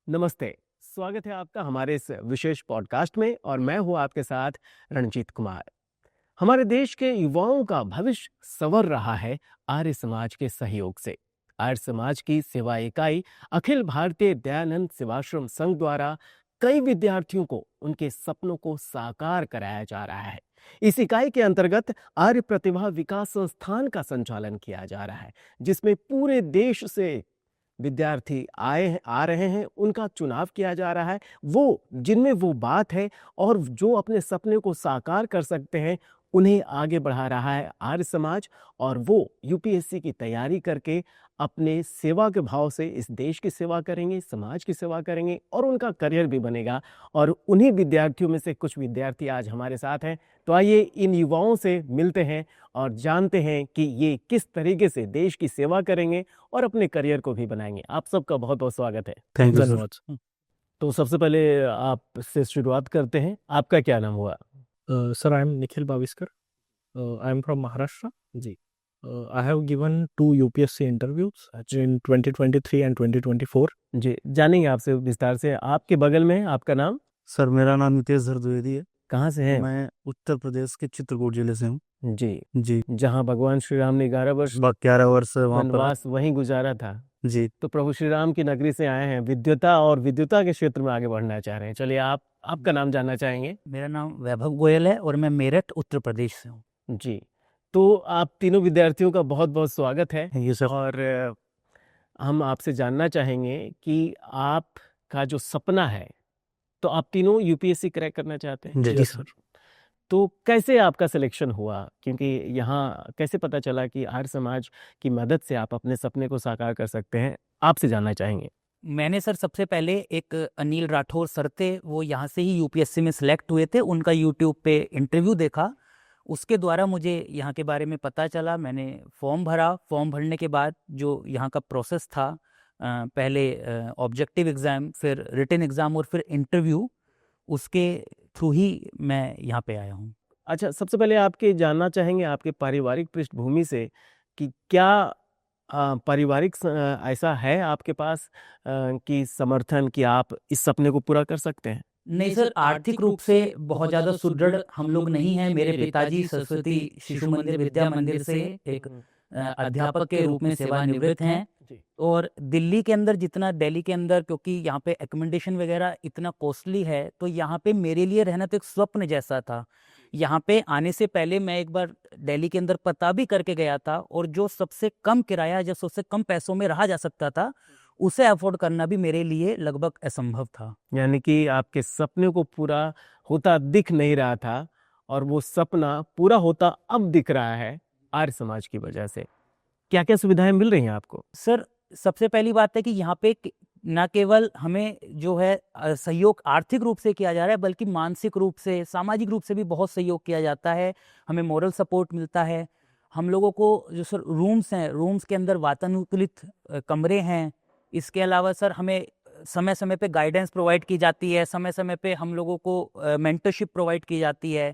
नमस्ते। स्वागत है आपका हमारे इस विशेष पॉडकास्ट में और मैं हूं आपके साथ रणजीत कुमार। हमारे देश के युवाओं का भविष्य संवर रहा है आर्य समाज के सहयोग से। आर्य समाज की सेवा इकाई अखिल भारतीय दयानंद सेवाश्रम संघ द्वारा कई विद्यार्थियों को उनके सपनों को साकार कराया जा रहा है। इस इकाई के अंतर्गत आर्य प्रतिभा विकास संस्थान का संचालन किया जा रहा है, जिसमें पूरे देश से विद्यार्थी आ रहे हैं, उनका चुनाव किया जा रहा है। वो जिनमें वो बात है और जो अपने सपने को साकार कर सकते हैं, उन्हें आगे बढ़ा रहा है आर्य समाज। और वो यूपीएससी की तैयारी करके अपने सेवा के भाव से इस देश की सेवा करेंगे, समाज की सेवा करेंगे और उनका करियर भी बनेगा। और उन्हीं विद्यार्थियों में से कुछ विद्यार्थी आज हमारे साथ हैं। तो आइए इन युवाओं से मिलते हैं और जानते हैं कि ये किस तरीके से देश की सेवा करेंगे और अपने करियर को भी बनाएंगे। आप सबका बहुत बहुत स्वागत है। Thank you sir. धन्यवाद। तो सबसे पहले आपसे शुरुआत करते हैं। आपका क्या नाम हुआ? Sir, I am Nikhil Baviskar. I am from Maharashtra. Ji. I have given 2 UPSC interviews in 2023 and 2024. जी, जानेंगे आपसे विस्तार से। आपके बगल में है, आपका नाम? सर मेरा नाम नितेश धर द्विवेदी है। कहाँ से हैं? मैं उत्तर प्रदेश के चित्रकूट जिले से हूँ। जी। जी। जहाँ भगवान श्री राम ने 11 वर्ष 11 वर्ष वहाँ पर वनवास वहीं गुजारा था। जी। तो प्रभु श्री राम की नगरी से आए हैं, विद्वता और विद्वता के क्षेत्र में आगे बढ़ना चाह रहे हैं। चलिए आपका नाम जानना चाहेंगे। मेरा नाम वैभव गोयल है और मैं मेरठ उत्तर प्रदेश से हूँ। जी। तो आप तीनों विद्यार्थियों का बहुत बहुत स्वागत है। ये सर। और हम आपसे जानना चाहेंगे कि आपका जो सपना है, तो आप तीनों यूपीएससी क्रैक करना चाहते हैं। जी सर। तो कैसे आपका सिलेक्शन हुआ? क्योंकि यहाँ कैसे पता चला कि आर्य समाज की मदद से आप अपने सपने को साकार कर सकते हैं? आपसे जानना चाहेंगे। मैंने सर सबसे पहले एक अनिल राठौर सर थे, वो यहाँ से ही यूपीएससी में सिलेक्ट हुए थे, उनका यूट्यूब पे इंटरव्यू देखा। उसके द्वारा मुझे यहाँ के बारे में पता चला। मैंने फॉर्म भरा। फॉर्म भरने के बाद जो यहाँ का प्रोसेस था, पहले ऑब्जेक्टिव एग्ज़ाम, फिर रिटन एग्ज़ाम और फिर इंटरव्यू, उसके थ्रू ही मैं यहाँ पे आया हूँ। अच्छा, सबसे पहले आपके जानना चाहेंगे आपके पारिवारिक पृष्ठभूमि से कि क्या पारिवारिक ऐसा है आपके पास कि समर्थन कि आप इस सपने को पूरा कर सकते हैं? नहीं सर, आर्थिक रूप से बहुत ज़्यादा सुदृढ़ हम लोग नहीं हैं। मेरे पिताजी सरस्वती शिशु मंदिर विद्या मंदिर से एक अध्यापक के रूप में सेवानिवृत्त हैं। जी। और दिल्ली के अंदर जितना दिल्ली के अंदर, क्योंकि यहाँ पे एकोमोडेशन वगैरह इतना कॉस्टली है, तो यहाँ पे मेरे लिए रहना तो एक स्वप्न जैसा था। यहाँ पे आने से पहले मैं एक बार दिल्ली के अंदर पता भी करके गया था, और जो सबसे कम किराया, जो सबसे कम पैसों में रहा जा सकता था, उसे अफोर्ड करना भी मेरे लिए लगभग असंभव था। यानी कि आपके सपने को पूरा होता दिख नहीं रहा था और वो सपना पूरा होता अब दिख रहा है आर्य समाज की वजह से। क्या-क्या सुविधाएं मिल रही हैं आपको? सर, सबसे पहली बात है कि यहाँ पे न केवल हमें जो है सहयोग आर्थिक रूप से किया जा रहा है, बल्कि मानसिक रूप से, सामाजिक रूप से भी बहुत सहयोग किया जाता है। हमें मोरल सपोर्ट मिलता है। हम लोगों को जो सर रूम्स हैं, रूम्स के अंदर वातानुकूलित कमरे हैं। इसके अलावा सर हमें समय समय पे गाइडेंस प्रोवाइड की जाती है। समय समय पे हम लोगों को मेंटरशिप प्रोवाइड की जाती है।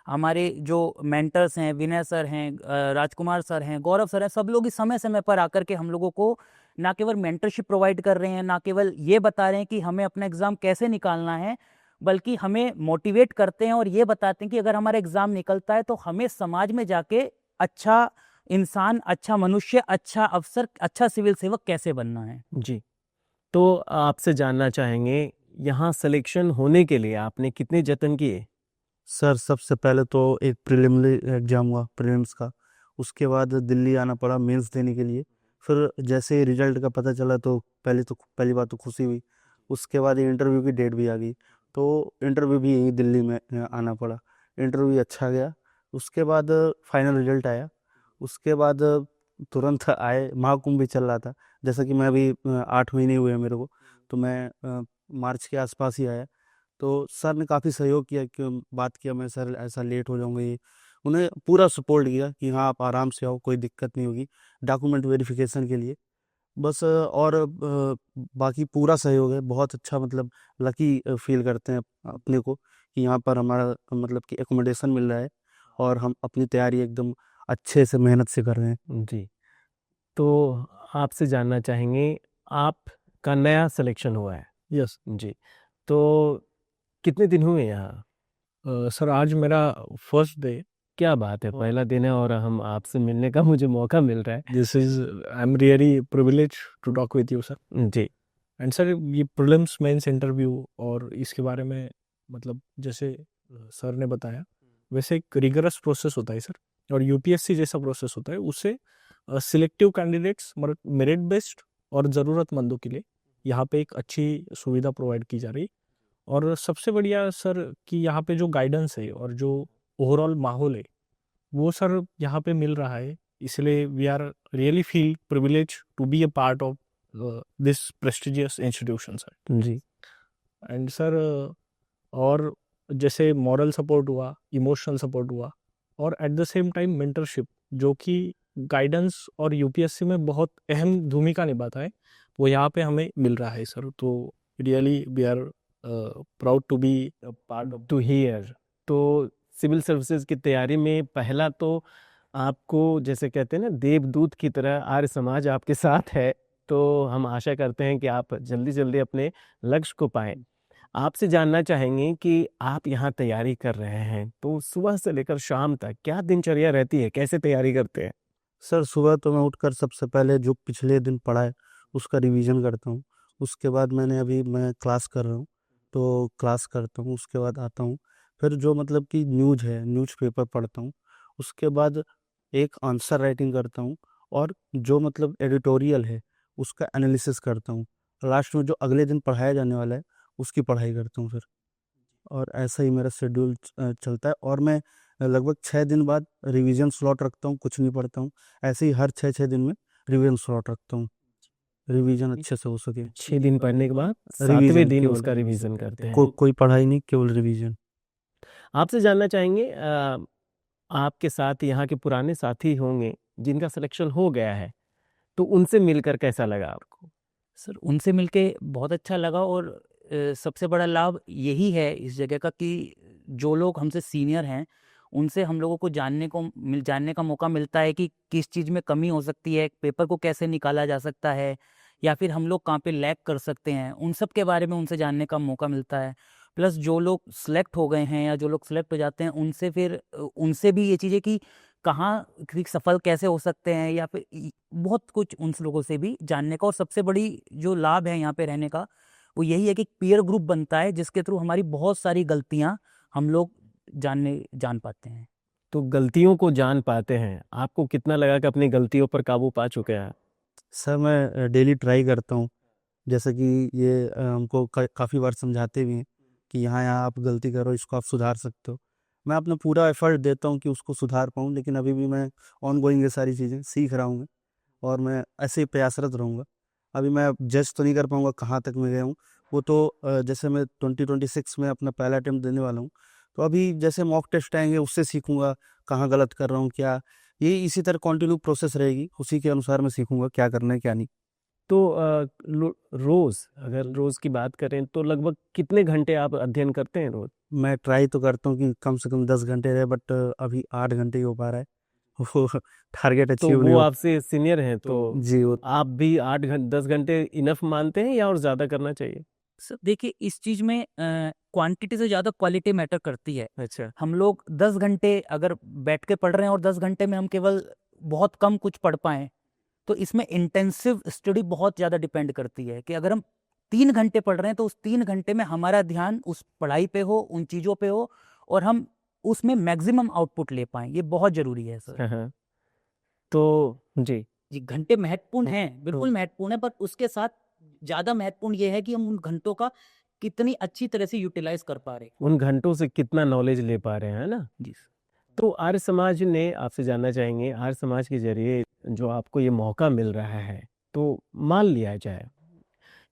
हमारे जो मेंटर्स हैं, विनय सर हैं, राजकुमार सर हैं, गौरव सर हैं, सब लोग इस समय समय पर आकर के हम लोगों को ना केवल मेंटरशिप प्रोवाइड कर रहे हैं, ना केवल ये बता रहे हैं कि हमें अपना एग्ज़ाम कैसे निकालना है, बल्कि हमें मोटिवेट करते हैं और ये बताते हैं कि अगर हमारा एग्ज़ाम निकलता है तो हमें समाज में जाके अच्छा इंसान, अच्छा मनुष्य, अच्छा अफसर, अच्छा सिविल सेवक कैसे बनना है। जी। तो आपसे जानना चाहेंगे, यहाँ सिलेक्शन होने के लिए आपने कितने जतन किए? सर सबसे पहले तो एक प्रीलिमिनरी एग्जाम हुआ, प्रीलिम्स का। उसके बाद दिल्ली आना पड़ा मेंस देने के लिए। फिर जैसे रिजल्ट का पता चला तो पहली बात तो खुशी हुई। उसके बाद इंटरव्यू की डेट भी आ गई, तो इंटरव्यू भी यहीं दिल्ली में आना पड़ा। इंटरव्यू अच्छा गया। उसके बाद फाइनल रिजल्ट आया। उसके बाद तुरंत आए, महाकुंभ भी चल रहा था। जैसा कि मैं अभी 8 महीने हुए हैं मेरे को, तो मैं मार्च के आसपास ही आया। तो सर ने काफ़ी सहयोग किया, कि बात किया मैं, सर ऐसा लेट हो जाऊंगा, ये उन्हें पूरा सपोर्ट किया कि हाँ आप आराम से आओ, कोई दिक्कत नहीं होगी, डॉक्यूमेंट वेरिफिकेशन के लिए बस। और बाकी पूरा सहयोग है, बहुत अच्छा। मतलब लकी फील करते हैं अपने को कि यहाँ पर हमारा मतलब कि एकोमोडेशन मिल रहा है और हम अपनी तैयारी एकदम अच्छे से मेहनत से कर रहे हैं। जी। तो आपसे जानना चाहेंगे, आपका नया सिलेक्शन हुआ है, यस जी। तो कितने दिन हुए यहाँ? सर आज मेरा फर्स्ट डे। क्या बात है, पहला दिन है और हम आपसे मिलने का मुझे मौका मिल रहा है। This is I am really privilege to talk with you sir. जी। एंड सर ये प्रीलिम्स मेंस इंटरव्यू और इसके बारे में मतलब जैसे सर ने बताया वैसे एक रिगरस प्रोसेस होता है सर, और यूपीएससी जैसा प्रोसेस होता है। उससे सिलेक्टिव कैंडिडेट्स मेरिट बेस्ड और ज़रूरतमंदों के लिए यहाँ पे एक अच्छी सुविधा प्रोवाइड की जा रही। और सबसे बढ़िया सर कि यहाँ पे जो गाइडेंस है और जो ओवरऑल माहौल है वो सर यहाँ पे मिल रहा है, इसलिए we are really feel privilege to be a part of this prestigious institution sir. जी। एंड सर और जैसे मॉरल सपोर्ट हुआ, इमोशनल सपोर्ट हुआ, और at the same time mentorship जो कि गाइडेंस और यूपीएससी में बहुत अहम भूमिका निभाता है, वो यहाँ पे हमें मिल रहा है सर। तो really we are proud to be part of to here. तो सिविल सर्विसेज की तैयारी में पहला तो आपको जैसे कहते हैं ना देवदूत की तरह आर्य समाज आपके साथ है, तो हम आशा करते हैं कि आप जल्दी जल्दी अपने लक्ष्य को पाएं। आपसे जानना चाहेंगे कि आप यहाँ तैयारी कर रहे हैं तो सुबह से लेकर शाम तक क्या दिनचर्या रहती है, कैसे तैयारी करते हैं? सर सुबह तो मैं उठकर सबसे पहले जो पिछले दिन पढ़ा है उसका रिवीजन करता हूँ। उसके बाद मैं क्लास कर रहा हूँ तो क्लास करता हूँ, उसके बाद आता हूँ। फिर जो मतलब कि न्यूज़ है न्यूज़पेपर पढ़ता हूँ। उसके बाद एक आंसर राइटिंग करता हूँ और जो मतलब एडिटोरियल है उसका एनालिसिस करता हूँ। लास्ट में जो अगले दिन पढ़ाया जाने वाला है उसकी पढ़ाई करता हूँ फिर। और ऐसा ही मेरा शेड्यूल चलता है और मैं लगभग 6 दिन बाद रिवीजन स्लॉट रखता हूँ, कुछ नहीं पढ़ता हूँ। ऐसे ही हर 6 दिन में रिवीजन स्लॉट रखता हूँ, रिवीजन अच्छे से हो सके। 6 दिन पढ़ने के बाद रिवीजन 7वें दिन केवल उसका रिवीजन करते हैं। कोई पढ़ाई नहीं, केवल रिवीजन। आपसे जानना चाहेंगे आपके साथ यहाँ के पुराने साथी होंगे जिनका सिलेक्शन हो गया है, तो उनसे मिलकर कैसा लगा आपको? सर उनसे मिलके बहुत अच्छा लगा, और सबसे बड़ा लाभ यही है इस जगह का कि जो लोग हमसे सीनियर हैं उनसे हम लोगों को जानने का मौका मिलता है कि किस चीज़ में कमी हो सकती है, पेपर को कैसे निकाला जा सकता है, या फिर हम लोग कहाँ पे लैग कर सकते हैं, उन सब के बारे में उनसे जानने का मौका मिलता है। प्लस जो लोग सेलेक्ट हो गए हैं या जो लोग सेलेक्ट हो जाते हैं उनसे फिर उनसे भी ये चीज़ें कि कहाँ सफल कैसे हो सकते हैं, या फिर बहुत कुछ उन लोगों से भी जानने का। और सबसे बड़ी जो लाभ है यहाँ पे रहने का वो यही है कि पीयर ग्रुप बनता है जिसके थ्रू हमारी बहुत सारी गलतियाँ हम लोग जान पाते हैं। तो गलतियों को जान पाते हैं, आपको कितना लगा कि अपनी गलतियों पर काबू पा चुके हैं? सर मैं डेली ट्राई करता हूँ। जैसे कि ये हमको काफ़ी बार समझाते भी हैं कि यहाँ यहाँ आप गलती करो, इसको आप सुधार सकते हो। मैं अपना पूरा एफर्ट देता हूँ कि उसको सुधार पाऊँ, लेकिन अभी भी मैं ऑन गोइंग ये सारी चीज़ें सीख रहा हूँ मैं, और मैं ऐसे ही प्रयासरत रहूँगा। अभी मैं जज तो नहीं कर पाऊँगा कहाँ तक मैं गया हूँ। वो तो जैसे मैं 2026 में अपना पहला अटेम्प्ट देने वाला हूँ, तो अभी जैसे मॉक टेस्ट आएंगे उससे सीखूंगा कहाँ गलत कर रहा हूँ क्या। ये इसी तरह कंटिन्यू प्रोसेस रहेगी, उसी के अनुसार मैं सीखूंगा क्या करना है क्या नहीं। तो रोज अगर रोज की बात करें तो लगभग कितने घंटे आप अध्ययन करते हैं रोज? मैं ट्राई तो करता हूँ कि कम से कम 10 घंटे रहे, बट अभी 8 घंटे ही हो पा रहा है। वो टारगेट तो अचीव नहीं वो हो। आपसे सीनियर हैं तो जी वो आप भी 8-10 घंटे इनफ मानते हैं या और ज्यादा करना चाहिए? सर देखिए इस चीज़ में क्वांटिटी से ज़्यादा क्वालिटी मैटर करती है। अच्छा। हम लोग 10 घंटे अगर बैठ के पढ़ रहे हैं और 10 घंटे में हम केवल बहुत कम कुछ पढ़ पाएँ, तो इसमें इंटेंसिव स्टडी बहुत ज़्यादा डिपेंड करती है कि अगर हम 3 घंटे पढ़ रहे हैं तो उस 3 घंटे में हमारा ध्यान उस पढ़ाई पे हो, उन चीज़ों पे हो, और हम उसमें मैक्सिमम आउटपुट ले पाएँ। ये बहुत ज़रूरी है सर। हाँ, हाँ। तो जी। जी, घंटे महत्वपूर्ण हैं, बिल्कुल महत्वपूर्ण है, पर उसके साथ ज़्यादा महत्वपूर्ण ये है कि हम उन घंटों का कितनी अच्छी तरह से यूटिलाइज़ कर पा रहे हैं। उन घंटों से कितना नॉलेज ले पा रहे हैं, है ना? जी। तो आर्य समाज ने आपसे जानना चाहेंगे, आर्य समाज के जरिए जो आपको ये मौका मिल रहा है, तो मान लिया जाए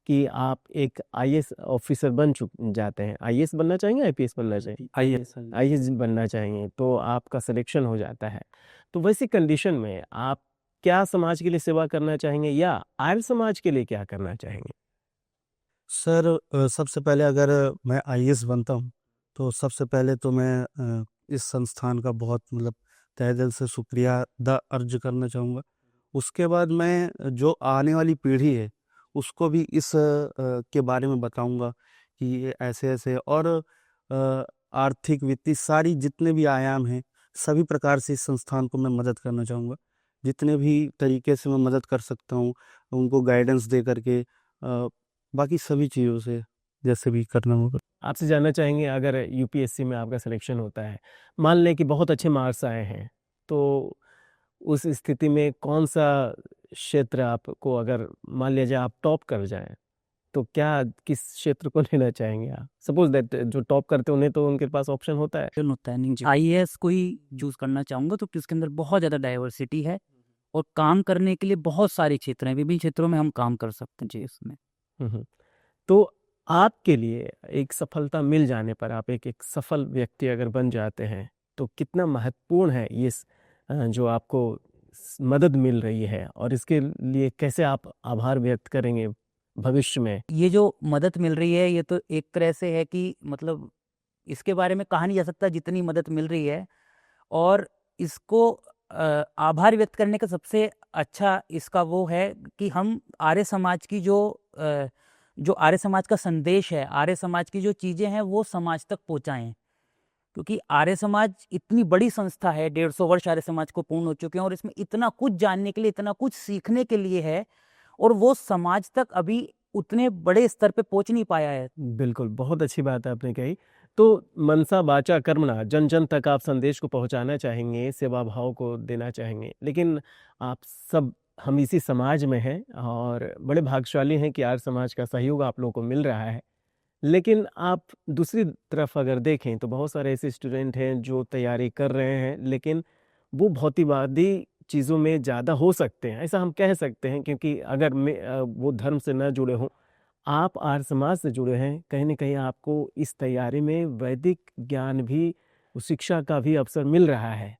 कि आप एक आईएएस ऑफिसर बन जाते हैं, आईएएस बनना चाहेंगे, आईपीएस बनना चाहेंगे? आईएएस बनना चाहेंगे तो आपका सिलेक्शन हो जाता है। तो वैसी कंडीशन में आप क्या समाज के लिए सेवा करना चाहेंगे या आर्य समाज के लिए क्या करना चाहेंगे? सर सबसे पहले अगर मैं आईएएस बनता हूँ तो सबसे पहले तो मैं इस संस्थान का बहुत मतलब तहे दिल से शुक्रिया अदा अर्ज करना चाहूँगा। उसके बाद मैं जो आने वाली पीढ़ी है उसको भी इस के बारे में बताऊंगा कि ये ऐसे ऐसे, और आर्थिक वित्तीय सारी जितने भी आयाम हैं सभी प्रकार से इस संस्थान को मैं मदद करना चाहूँगा। जितने भी तरीके से मैं मदद कर सकता हूँ उनको गाइडेंस दे करके, बाकी सभी चीज़ों से जैसे भी करना होगा। आपसे जानना चाहेंगे, अगर यूपीएससी में आपका सिलेक्शन होता है, मान लें कि बहुत अच्छे मार्क्स आए हैं, तो उस स्थिति में कौन सा क्षेत्र आपको, अगर मान लिया जाए आप टॉप कर जाएं, तो क्या किस क्षेत्र को लेना चाहेंगे आप? सपोज दैट जो टॉप करते हैं उन्हें तो उनके पास ऑप्शन होता है। ऑप्शन होता है नहीं, आईएएस को ही चूज करना चाहूंगा, तो उसके अंदर बहुत ज़्यादा डाइवर्सिटी है और काम करने के लिए बहुत सारे क्षेत्र हैं, विभिन्न क्षेत्रों में हम काम कर सकते हैं जी इसमें। हम्म। तो आपके लिए एक सफलता मिल जाने पर, आप एक सफल व्यक्ति अगर बन जाते हैं, तो कितना महत्वपूर्ण है ये जो आपको मदद मिल रही है, और इसके लिए कैसे आप आभार व्यक्त करेंगे भविष्य में? ये जो मदद मिल रही है ये तो एक तरह से है कि मतलब इसके बारे में कहा नहीं जा सकता जितनी मदद मिल रही है, और इसको आभार व्यक्त करने का सबसे अच्छा इसका वो है कि हम आर्य समाज की जो आर्य समाज का संदेश है, आर्य समाज की जो चीज़ें हैं वो समाज तक पहुंचाएं, क्योंकि आर्य समाज इतनी बड़ी संस्था है, 150 वर्ष आर्य समाज को पूर्ण हो चुके हैं और इसमें इतना कुछ जानने के लिए, इतना कुछ सीखने के लिए है, और वो समाज तक अभी उतने बड़े स्तर पे पहुंच नहीं पाया है। बिल्कुल, बहुत अच्छी बात आपने कही। तो मनसा वाचा कर्मणा, जन जन तक आप संदेश को पहुंचाना चाहेंगे, सेवा भाव को देना चाहेंगे, लेकिन आप सब हम इसी समाज में हैं और बड़े भाग्यशाली हैं कि आर्य समाज का सहयोग आप लोगों को मिल रहा है। लेकिन आप दूसरी तरफ अगर देखें तो बहुत सारे ऐसे स्टूडेंट हैं जो तैयारी कर रहे हैं, लेकिन वो भौतिकवादी चीज़ों में ज़्यादा हो सकते हैं, ऐसा हम कह सकते हैं, क्योंकि अगर वो धर्म से न जुड़े हों, आप आर्य समाज से जुड़े हैं, कहीं न कहीं आपको इस तैयारी में वैदिक ज्ञान भी, शिक्षा का भी अवसर मिल रहा है।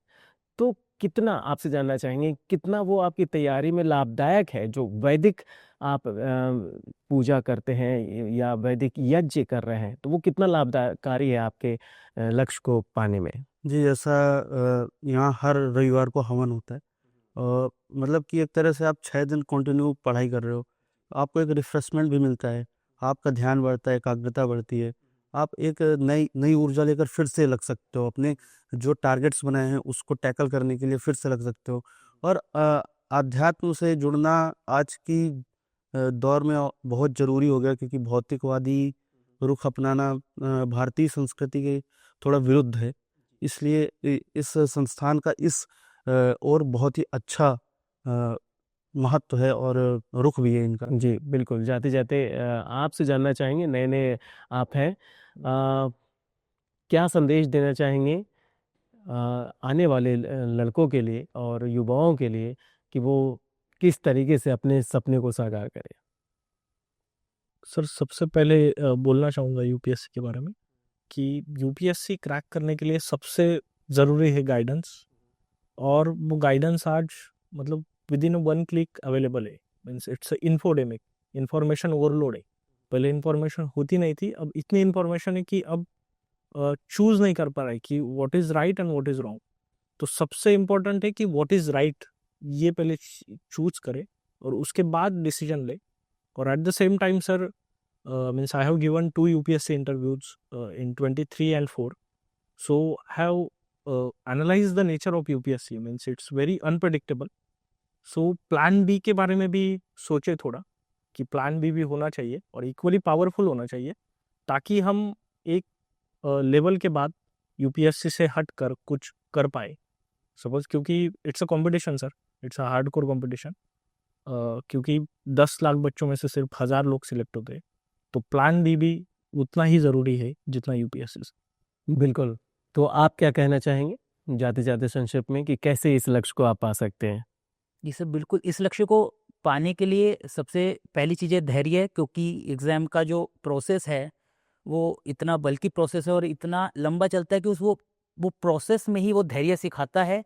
तो कितना, आपसे जानना चाहेंगे, कितना वो आपकी तैयारी में लाभदायक है, जो वैदिक आप पूजा करते हैं या वैदिक यज्ञ कर रहे हैं, तो वो कितना लाभदायकारी है आपके लक्ष्य को पाने में? जी, जैसा यहाँ हर रविवार को हवन होता है, मतलब कि एक तरह से आप 6 दिन कंटिन्यू पढ़ाई कर रहे हो, आपको एक रिफ्रेशमेंट भी मिलता है, आपका ध्यान बढ़ता है, एकाग्रता बढ़ती है, आप एक नई नई ऊर्जा लेकर फिर से लग सकते हो, अपने जो टारगेट्स बनाए हैं उसको टैकल करने के लिए फिर से लग सकते हो। और आध्यात्म से जुड़ना आज की दौर में बहुत ज़रूरी हो गया, क्योंकि भौतिकवादी रुख अपनाना भारतीय संस्कृति के थोड़ा विरुद्ध है। इसलिए इस संस्थान का इस और बहुत ही अच्छा महत्व है और रुख भी है इनका। जी, बिल्कुल। जाते-जाते आपसे जानना चाहेंगे, नए-नए आप हैं, क्या संदेश देना चाहेंगे आने वाले लड़कों के लिए और युवाओं के लिए, कि वो किस तरीके से अपने सपने को साकार करें? सर सबसे पहले बोलना चाहूँगा यूपीएससी के बारे में कि यूपीएससी क्रैक करने के लिए सबसे ज़रूरी है गाइडेंस, और वो गाइडेंस आज मतलब विद इन 1 क्लिक अवेलेबल है। Means it's infodemic, information overload है। पहले इंफॉर्मेशन होती नहीं थी, अब इतनी इंफॉर्मेशन है कि अब चूज नहीं कर पा रहा है कि what is right and what is wrong. तो सबसे इम्पोर्टेंट है कि व्हाट इज़ राइट ये पहले चूज करे और उसके बाद डिसीजन ले। और at the same time sir, means I have given 2 UPSC interviews in 23 and 4. So have analyzed the nature of UPSC, means it's very unpredictable. So plan B के बारे में भी सोचे थोड़ा कि plan B भी होना चाहिए और equally powerful होना चाहिए, ताकि हम एक लेवल के बाद UPSC से हट कर कुछ कर पाए। सपोज क्योंकि it's a competition sir, it's a hardcore competition, क्योंकि 10 लाख बच्चों में से सिर्फ 1000 लोग सिलेक्ट होते हैं, तो प्लान बी भी उतना ही ज़रूरी है जितना यूपीएससी से। बिल्कुल। तो आप क्या कहना चाहेंगे जाते-जाते संक्षेप में, कि कैसे इस लक्ष्य को आप पा सकते हैं? जी सर, बिल्कुल। इस लक्ष्य को पाने के लिए सबसे पहली चीज़ है धैर्य, क्योंकि एग्ज़ाम का जो प्रोसेस है वो इतना बल्कि प्रोसेस है और इतना लंबा चलता है कि वो प्रोसेस में ही वो धैर्य सिखाता है।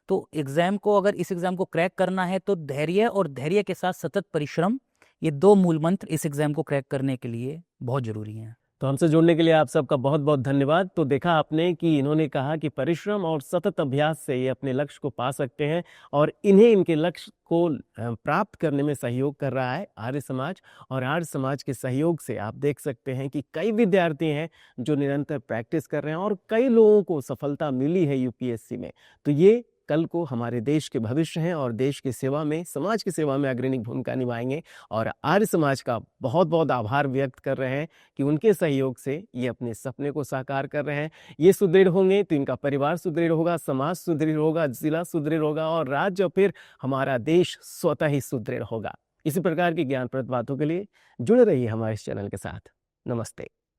तो एग्ज़ाम को, अगर इस एग्ज़ाम को क्रैक करना है तो धैर्य, और धैर्य के साथ सतत परिश्रम, ये 2 मूल मंत्र इस एग्ज़ाम को क्रैक करने के लिए बहुत ज़रूरी हैं। तो हमसे जुड़ने के लिए आप सबका बहुत बहुत धन्यवाद। तो देखा आपने कि इन्होंने कहा कि परिश्रम और सतत अभ्यास से ये अपने लक्ष्य को पा सकते हैं और इन्हें इनके लक्ष्य को प्राप्त करने में सहयोग कर रहा है आर्य समाज। और आर्य समाज के सहयोग से आप देख सकते हैं कि कई विद्यार्थी हैं जो निरंतर प्रैक्टिस कर रहे हैं और कई लोगों को सफलता मिली है यूपीएससी में। तो ये कल को हमारे देश के भविष्य हैं और देश की सेवा में, समाज की सेवा में अग्रणी भूमिका निभाएंगे। और आर्य समाज का बहुत बहुत आभार व्यक्त कर रहे हैं कि उनके सहयोग से ये अपने सपने को साकार कर रहे हैं। ये सुदृढ़ होंगे तो इनका परिवार सुदृढ़ होगा, समाज सुदृढ़ होगा, जिला सुदृढ़ होगा और राज्य और फिर हमारा देश स्वतः ही सुदृढ़ होगा। इसी प्रकार की ज्ञानप्रद बातों के लिए जुड़े रहिए हमारे इस चैनल के साथ। नमस्ते।